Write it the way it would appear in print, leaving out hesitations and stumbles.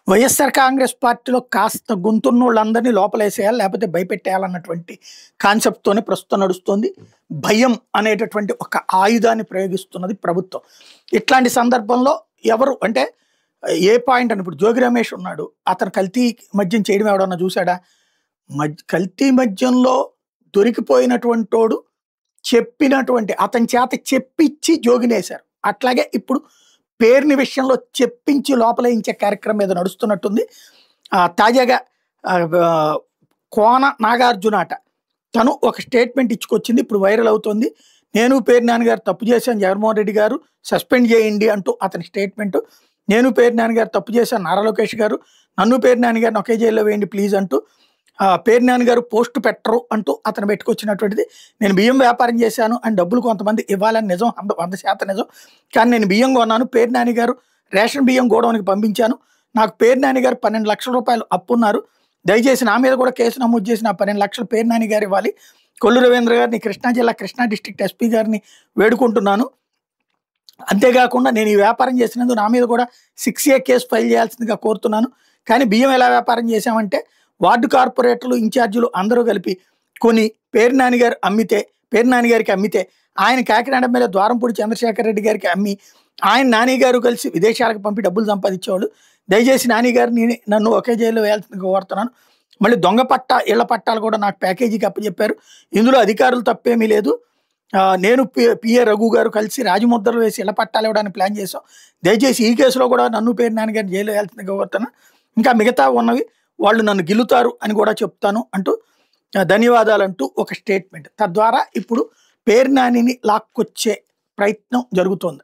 వైఎస్ఆర్ కాంగ్రెస్ పార్టీలో కాస్త గొంతున్నోళ్ళందరినీ లోపలేసేయాలి, లేకపోతే భయపెట్టేయాలన్నటువంటి కాన్సెప్ట్‌తోనే ప్రస్తుతం నడుస్తోంది. భయం అనేటటువంటి ఒక ఆయుధాన్ని ప్రయోగిస్తున్నది ప్రభుత్వం. ఇట్లాంటి సందర్భంలో ఎవరు అంటే ఏ పాయింట్ అని ఇప్పుడు జోగి రమేష్ ఉన్నాడు. అతను కల్తీ మద్యం చేయడం ఎవడన్నా చూసాడా? కల్తీ మద్యంలో దొరికిపోయినటువంటోడు చెప్పినటువంటి అతని చేత చెప్పించి జోగినేశారు. అట్లాగే ఇప్పుడు పేరుని విషయంలో చెప్పించి లోపలేయించే కార్యక్రమం ఏదో నడుస్తున్నట్టుంది. తాజాగా కోన నాగార్జున అట తను ఒక స్టేట్మెంట్ ఇచ్చుకొచ్చింది. ఇప్పుడు వైరల్ అవుతుంది. నేను పేరు నాన్నగారు తప్పు చేశాను, జగన్మోహన్ రెడ్డి గారు సస్పెండ్ చేయండి అంటూ అతని స్టేట్మెంట్. నేను పేరు నాన్నగారు తప్పు చేశాను, నారా లోకేష్ గారు నన్ను పేరు నాన్నగారిని ఒకే జైల్లో వేయండి ప్లీజ్ అంటూ పేరు నాన్నగారు పోస్ట్ పెట్టరు అంటూ అతను పెట్టుకొచ్చినటువంటిది. నేను బియ్యం వ్యాపారం చేశాను అని డబ్బులు కొంతమంది ఇవ్వాలని నిజం, 100% నిజం. కానీ నేను బియ్యం కొన్నాను, పేరు నాన్నగారు రేషన్ బియ్యం గోడౌన్కి పంపించాను, నాకు పేరు నాన్నగారు 12 లక్షల రూపాయలు అప్పున్నారు, దయచేసి నా మీద కూడా కేసు నమోదు చేసి నా 12 లక్షలు పేరు నాన్నగారు ఇవ్వాలి. కొల్లు రవీంద్ర గారిని కృష్ణా జిల్లా కృష్ణా డిస్ట్రిక్ట్ ఎస్పీ గారిని వేడుకుంటున్నాను. అంతేకాకుండా నేను ఈ వ్యాపారం చేసినందుకు నా మీద కూడా 6A కేసు ఫైల్ చేయాల్సిందిగా కోరుతున్నాను. కానీ బియ్యం ఎలా వ్యాపారం చేశామంటే వార్డు కార్పొరేటర్లు ఇన్ఛార్జీలు అందరూ కలిపి కొని పేరు నాన్నగారికి అమ్మితే ఆయన కాకినాడ మీద ద్వారంపూడి చంద్రశేఖర్ రెడ్డి గారికి అమ్మి ఆయన నానిగారు కలిసి విదేశాలకు పంపి డబ్బులు సంపాదించేవాళ్ళు. దయచేసి నానిగారిని నన్ను ఒకే జైల్లో వేయాల్సిందిగా కోరుతున్నాను. మళ్ళీ దొంగ ఇళ్ల పట్టాలు కూడా నాకు ప్యాకేజీకి అప్పచెప్పారు. ఇందులో అధికారులు తప్పేమీ లేదు. నేను పిఏ రఘు గారు కలిసి రాజముద్రలు వేసి ఇళ్ల పట్టాలు ఇవ్వడానికి ప్లాన్ చేశాం. దయచేసి ఈ కేసులో కూడా నన్ను పేరు నాన్నగారిని జైల్లో వేయాల్సిందిగా కోరుతున్నాను. ఇంకా మిగతా ఉన్నవి వాళ్ళు నన్ను గిల్లుతారు అని కూడా చెప్తాను అంటూ ధన్యవాదాలంటూ ఒక స్టేట్మెంట్. తద్వారా ఇప్పుడు పేరు నానిని లాక్కొచ్చే ప్రయత్నం జరుగుతోంది.